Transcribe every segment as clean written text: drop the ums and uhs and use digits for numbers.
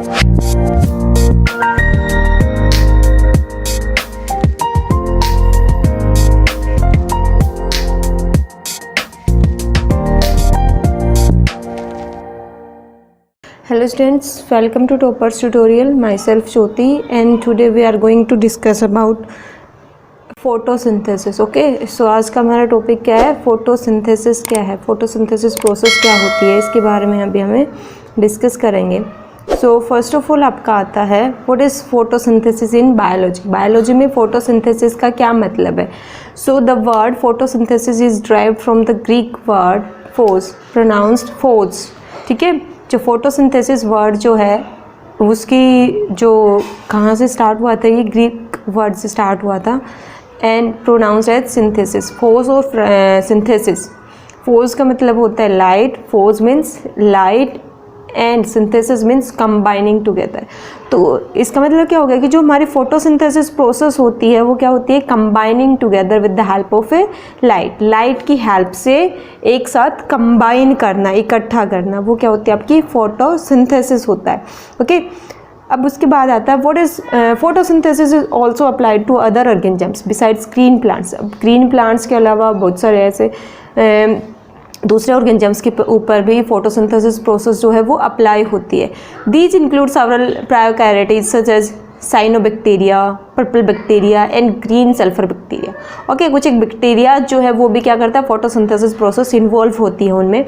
Hello students, welcome to Toppers tutorial. Myself Jyoti, and today we are going to discuss about photosynthesis. Okay, so आज का हमारा topic क्या है? Photosynthesis क्या है, फोटोसिंथेसिस प्रोसेस क्या होती है, इसके बारे में अभी हमें डिस्कस करेंगे. सो फर्स्ट ऑफ ऑल आपका आता है what is photosynthesis in biology. Biology में फोटोसिंथेसिस का क्या मतलब है? So the word photosynthesis is derived from the Greek word phos, pronounced force. ठीक है, जो फोटोसिंथेसिस वर्ड जो है उसकी जो कहाँ से स्टार्ट हुआ था, ये ग्रीक वर्ड से स्टार्ट हुआ था and pronounced as synthesis. Force और सिंथेसिस. फोर्स का मतलब होता है light, force means light and synthesis means combining together. तो इसका मतलब क्या हो गया कि जो हमारी फोटोसिंथेसिस प्रोसेस होती है वो क्या होती है, combining together with the help of A light. Light की हेल्प से एक साथ कंबाइन करना, इकट्ठा करना, वो क्या होती है आपकी फोटोसिंथेसिस होता है. ओके, अब उसके बाद आता है what is photosynthesis is also applied to other organisms besides green plants. अब ग्रीन प्लांट्स के अलावा बहुत सारे ऐसे दूसरे ऑर्गेनिजम्स के ऊपर भी फोटोसिंथेसिस प्रोसेस जो है वो अप्लाई होती है. These include several prokaryotes such as cyanobacteria, purple bacteria and green sulphur bacteria. Okay, कुछ एक बैक्टीरिया जो है वो भी क्या करता है, फोटोसिंथेसिस प्रोसेस इन्वॉल्व होती है उनमें.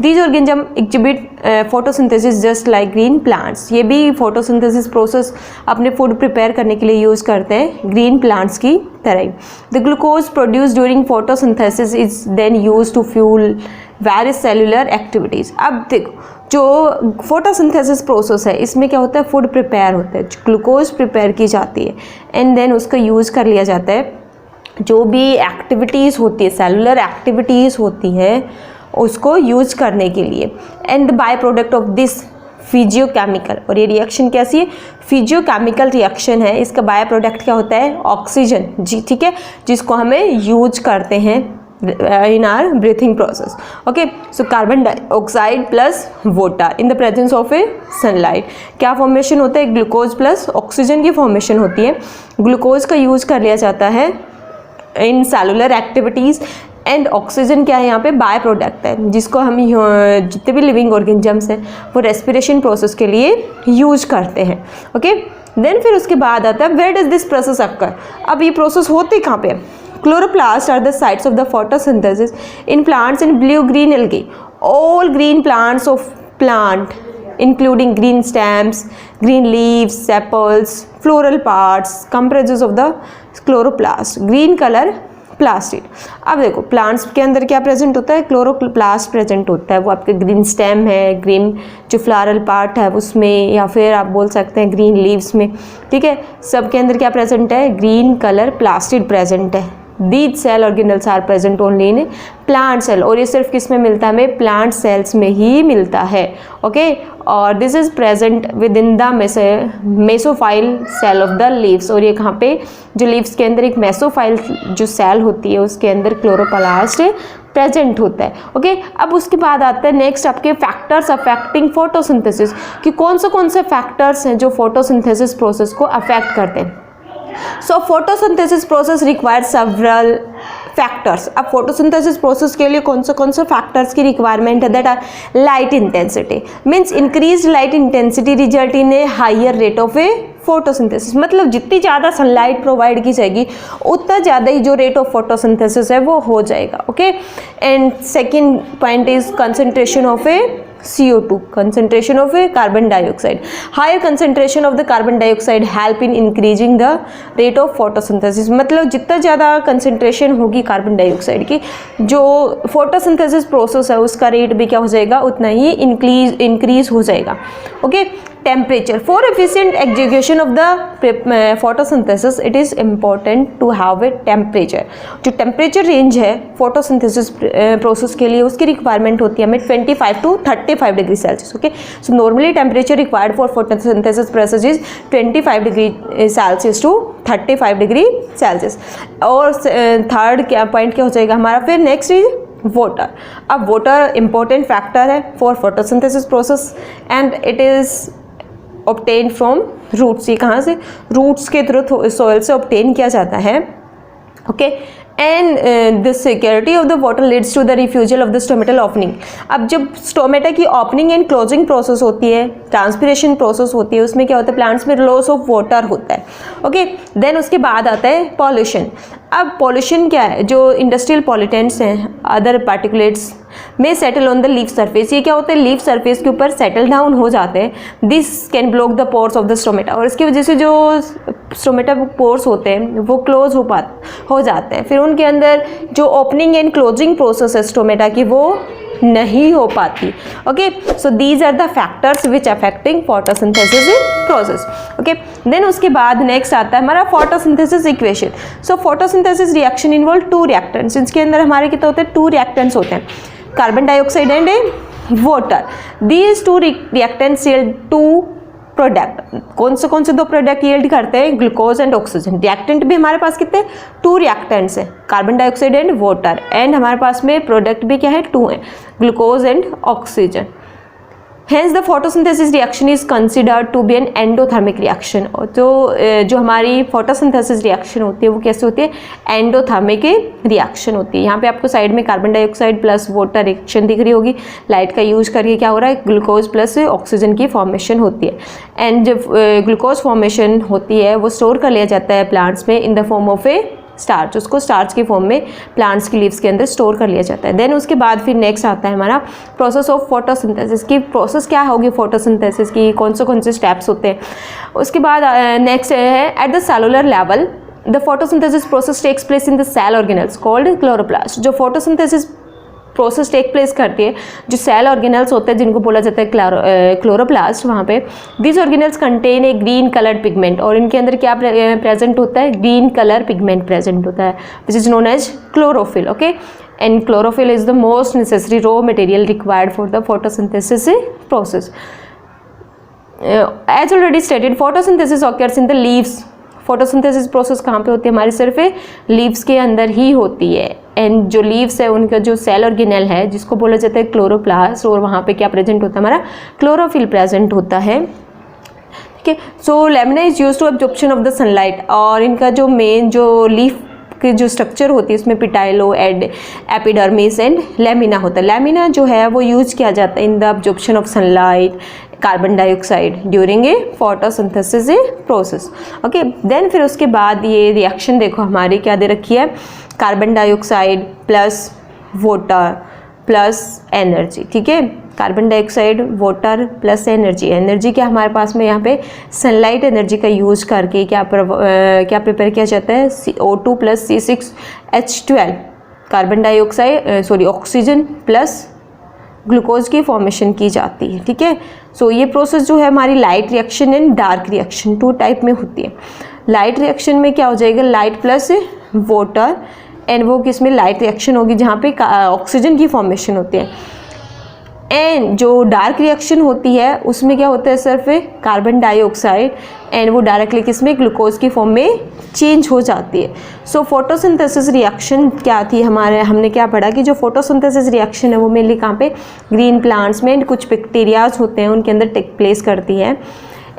These organism exhibit photosynthesis just like green plants. ये भी फोटोसिंथेसिस प्रोसेस अपने फूड प्रिपेयर करने के लिए यूज़ करते हैं ग्रीन प्लांट्स की तरह ही. The glucose produce during photosynthesis is then use to fuel various cellular activities. अब देखो, जो फोटोसिंथेसिस प्रोसेस है इसमें क्या होता है, फूड प्रिपेयर होता है, ग्लूकोज प्रिपेयर की जाती है एंड देन उसका यूज़ कर लिया जाता है. जो भी एक्टिविटीज़ होती है, सेलुलर एक्टिविटीज़ होती हैं, उसको यूज करने के लिए. And the by product of this physiochemical, और ये रिएक्शन कैसी है, फिजियोकेमिकल रिएक्शन है. इसका बाय प्रोडक्ट क्या होता है, ऑक्सीजन जी. ठीक है, जिसको हमें यूज करते हैं in our breathing process. Okay, so carbon dioxide plus water in the presence of a sunlight. क्या फॉर्मेशन होता है, ग्लूकोज प्लस ऑक्सीजन की फॉर्मेशन होती है. ग्लूकोज का यूज़ कर लिया जाता है in cellular activities and oxygen क्या है यहाँ पे, बाय प्रोडक्ट है, जिसको हम जितने भी लिविंग ऑर्गेनिजम्स हैं वो रेस्पिरेशन प्रोसेस के लिए यूज करते हैं. ओके, देन फिर उसके बाद आता है where does this process occur. अब ये प्रोसेस होते कहाँ पे, chloroplasts are the sites of the photosynthesis in plants and blue-green algae. All green plants of plant including green stems, green leaves, sepals, floral parts comprises of the chloroplast. Green color plastid. अब देखो plants के अंदर क्या present होता है, chloroplast present होता है. वो आपके ग्रीन स्टेम है, ग्रीन जो फ्लारल पार्ट है उसमें, या फिर आप बोल सकते हैं ग्रीन लीव्स में. ठीक है, सब के अंदर क्या प्रेजेंट है, ग्रीन कलर प्लास्टिड प्रेजेंट है. These cell organelles are present only in plant cell, और ये सिर्फ किस में मिलता है, हमें प्लांट सेल्स में ही मिलता है. ओके, और this is present within the mesophyll cell of the leaves. और ये कहाँ पे, जो लीव्स के अंदर एक मेसोफाइल जो सेल होती है उसके अंदर क्लोरोप्लास्ट प्रेजेंट होता है. ओके, अब उसके बाद आता है नेक्स्ट आपके फैक्टर्स अफेक्टिंग फोटोसिंथेसिस, कि कौन से फैक्टर्स हैं जो फोटोसिंथेसिस प्रोसेस को अफेक्ट करते हैं. So photosynthesis process require several factors. अब फोटोसिंथेसिस प्रोसेस के लिए कौन से फैक्टर्स की रिक्वायरमेंट है, that are light intensity, means increased light intensity result in a higher rate of a photosynthesis. मतलब जितनी ज़्यादा सनलाइट प्रोवाइड की जाएगी उतना ज़्यादा ही जो रेट ऑफ फोटोसिंथेसिस है वो हो जाएगा. Okay, and second point is concentration of A CO2, concentration of a carbon dioxide. Higher concentration of the carbon dioxide help in increasing the rate of photosynthesis. मतलब जितना ज़्यादा concentration होगी carbon dioxide की, जो फोटोसिंथेसिस प्रोसेस है उसका rate भी क्या हो जाएगा, उतना ही इंक्रीज हो जाएगा. Okay, temperature. For efficient execution of the photosynthesis, it is important to have a temperature. जो temperature range है photosynthesis process के लिए उसकी requirement होती है हमें 25 to 35 degree Celsius. Okay, so normally temperature required for photosynthesis process is 25 degree Celsius to 35 degree Celsius. और third क्या पॉइंट क्या हो जाएगा हमारा, फिर नेक्स्ट इज वाटर. अब वाटर इंपॉर्टेंट फैक्टर है for photosynthesis process and it is obtain from roots, ये कहाँ से, रूट्स के थ्रू सॉइल से ऑब्टेन किया जाता है, okay. And the security of the water leads to the refusal of the stomatal opening. अब जब स्टोमेटा की ओपनिंग एंड क्लोजिंग प्रोसेस होती है, ट्रांसपिरेशन प्रोसेस होती है, उसमें क्या होता है, प्लांट्स में लॉस ऑफ वाटर होता है, ओके। देन उसके बाद आता है पॉल्यूशन। अब पॉल्यूशन क्या है, जो इंडस्ट्रियल पॉल्यूटेंट्स हैं, अदर पार्टिकुलेट्स में settle on the leaf surface, ये क्या होता है, लीफ सरफेस के ऊपर सेटल डाउन हो जाते हैं। This can block the pores of the stomata, और इसकी वजह से जो स्टोमेटा पोर्स होते हैं वो क्लोज हो जाते हैं, फिर उनके अंदर जो ओपनिंग एंड क्लोजिंग प्रोसेस है स्टोमेटा की वो नहीं हो पाती, okay. So these are the factors which affecting photosynthesis process, okay. Then उसके बाद नेक्स्ट आता है हमारा photosynthesis equation. So photosynthesis reaction involve 2 reactants, इसके अंदर हमारे कितने होते हैं, 2 रिएक्टेंट्स होते हैं, carbon dioxide and water. These 2 reactants yield 2 product. कौन से 2 प्रोडक्ट यील्ड करते हैं, ग्लूकोज एंड ऑक्सीजन। रिएक्टेंट भी हमारे पास कितने, 2 रिएक्टेंट्स हैं, carbon dioxide and water, and हमारे पास में प्रोडक्ट भी क्या है, 2 हैं, glucose and oxygen. Hence the photosynthesis reaction is considered to be an endothermic reaction। तो जो हमारी photosynthesis reaction होती है वो कैसे होती है, एंडोथर्मिक रिएक्शन होती है। यहाँ पे आपको साइड में carbon dioxide plus water reaction दिख रही होगी, लाइट का यूज करके क्या हो रहा है, ग्लूकोज प्लस ऑक्सीजन की फॉर्मेशन होती है। एंड जब ग्लूकोज फॉर्मेशन होती है वो स्टोर कर लिया जाता है प्लांट्स में in the form of A starch, उसको स्टार्च की फॉर्म में प्लांट्स की लीव्स के अंदर स्टोर कर लिया जाता है। देन उसके बाद फिर नेक्स्ट आता है हमारा प्रोसेस ऑफ फोटोसिंथेसिस की। प्रोसेस क्या होगी फोटोसिंथेसिस की, कौन से स्टेप्स होते हैं। उसके बाद नेक्स्ट है at the cellular level the photosynthesis process takes place in the cell organelles called chloroplast. जो फोटोसिंथेसिस प्रोसेस टेक प्लेस करती है, जो सेल ऑर्गेनल्स होते हैं जिनको बोला जाता है क्लोरोप्लास्ट, वहाँ पे this organelles contain a green coloured pigment, और इनके अंदर क्या प्रेजेंट होता है, ग्रीन कलर पिगमेंट प्रेजेंट होता है which is known as chlorophyll, okay. And chlorophyll is the most necessary raw material required for the photosynthesis process. As already stated photosynthesis occurs in the leaves. Photosynthesis process कहाँ पे होती है, हमारी सिर्फ leaves के अंदर ही होती है। एंड जो लीव्स है उनका जो सेल ऑर्गेनेल है जिसको बोला जाता है क्लोरोप्लास्ट, और वहाँ पे क्या प्रेजेंट होता है, हमारा क्लोरोफिल प्रेजेंट होता है, ठीक है। So lamina is used to absorption of the sunlight, और इनका जो मेन जो लीफ की जो स्ट्रक्चर होती है उसमें पिटाइलो एपिडर्मिस एंड लैमिना होता है। लैमिना जो है वो यूज किया जाता है in the absorption of sunlight, carbon dioxide during a photosynthesis process, okay. Then फिर उसके बाद ये रिएक्शन देखो हमारी क्या दे रखी है, carbon dioxide plus water plus energy, ठीक है। Carbon dioxide, water plus energy. Energy क्या हमारे पास में यहाँ पे सनलाइट एनर्जी का यूज करके क्या प्रिपेयर किया जाता है, CO2 plus C6H12, carbon dioxide oxygen plus glucose की फॉर्मेशन की जाती है, ठीक है। सो ये प्रोसेस जो है हमारी light reaction and dark reaction 2 type में होती है। लाइट रिएक्शन में क्या हो जाएगा, लाइट प्लस वाटर, एंड वो किसमें लाइट रिएक्शन होगी जहाँ पे ऑक्सीजन की फॉर्मेशन होती है। एंड जो डार्क रिएक्शन होती है उसमें क्या होता है, सिर्फ कार्बन डाइऑक्साइड, एंड वो डायरेक्टली किसमें, ग्लूकोज की फॉर्म में चेंज हो जाती है। सो फोटोसिंथेसिस रिएक्शन क्या थी हमने क्या पढ़ा कि जो फोटोसिंथेसिस रिएक्शन है वो मेनली कहाँ पे, ग्रीन प्लांट्स में कुछ बैक्टीरियाज होते हैं उनके अंदर टेक प्लेस करती है।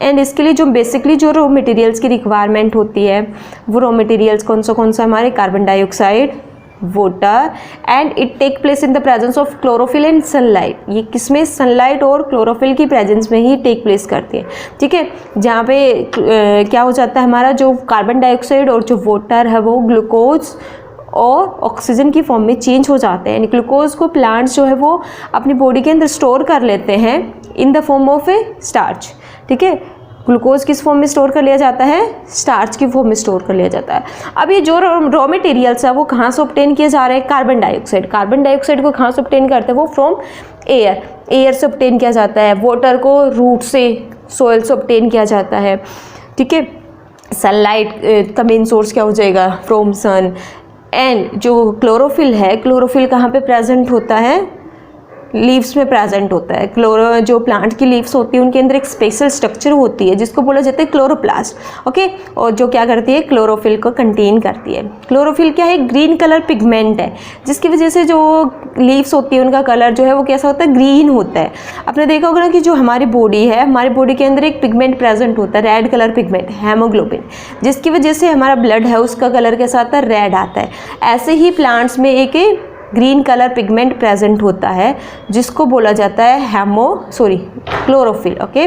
एंड इसके लिए जो बेसिकली जो रॉ मटेरियल्स की रिक्वायरमेंट होती है वो रॉ मटेरियल्स कौन सा हमारे, carbon dioxide, water, and it take place in the presence of chlorophyll and sunlight. ये किसमें, सनलाइट और क्लोरोफिल की प्रेजेंस में ही टेक प्लेस करती है, ठीक है। जहाँ पे क्या हो जाता है, हमारा जो कार्बन डाइऑक्साइड और जो वाटर है वो ग्लूकोज और ऑक्सीजन की फॉर्म में चेंज हो जाते हैं। ग्लूकोज को प्लांट्स जो है वो अपनी बॉडी के अंदर स्टोर कर लेते हैं in the form of A starch, ठीक है। ग्लूकोज किस फॉर्म में स्टोर कर लिया जाता है, स्टार्च की फॉर्म में स्टोर कर लिया जाता है। अब ये जो रॉ मटेरियल्स है वो कहाँ से ऑब्टेन किए जा रहे हैं, कार्बन डाइऑक्साइड। कार्बन डाइऑक्साइड को कहाँ से ऑब्टेन करते हैं, वो फ्रॉम एयर से ऑब्टेन किया जाता है। वाटर को रूट से, सोइल से ऑब्टेन किया जाता है, ठीक है। सनलाइट का मेन सोर्स क्या हो जाएगा, फ्रॉम सन। एंड जो क्लोरोफिल है, क्लोरोफिल कहाँ पे प्रेजेंट होता है, लीव्स में प्रेजेंट होता है। जो प्लांट की लीव्स होती है उनके अंदर एक स्पेशल स्ट्रक्चर होती है जिसको बोला जाता है क्लोरोप्लास्ट। ओके, और जो क्या करती है, क्लोरोफिल को कंटेन करती है। क्लोरोफिल क्या है, ग्रीन कलर पिगमेंट है जिसकी वजह से जो लीव्स होती है उनका कलर जो है वो कैसा होता है, ग्रीन होता है। आपने देखा होगा ना कि जो हमारी बॉडी है, हमारी बॉडी के अंदर एक पिगमेंट प्रेजेंट होता है, रेड कलर पिगमेंट, हेमोग्लोबिन, जिसकी वजह से हमारा ब्लड है उसका कलर कैसा आता है, रेड आता है। ऐसे ही प्लांट्स में एक ग्रीन कलर पिगमेंट प्रेजेंट होता है जिसको बोला जाता है क्लोरोफिल। ओके,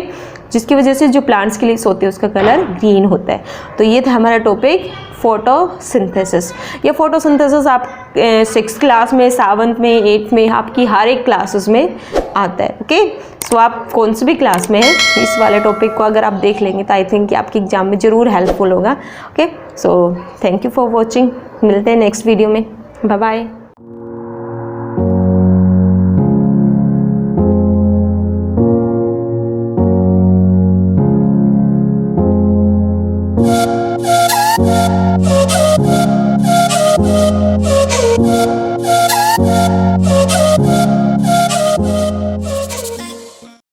जिसकी वजह से जो प्लांट्स की लीव्स होती है उसका कलर ग्रीन होता है। तो ये था हमारा टॉपिक फोटोसिंथेसिस। ये फोटोसिंथेसिस आप 6th क्लास में, 7th में, 8th में, आपकी हर एक क्लासेस में आता है। ओके, सो आप कौन सी भी क्लास में हैं, इस वाले टॉपिक को अगर आप देख लेंगे तो आई थिंक कि आपके एग्जाम में ज़रूर हेल्पफुल होगा। Okay, so thank you for watching. मिलते हैं नेक्स्ट वीडियो में। Bye bye.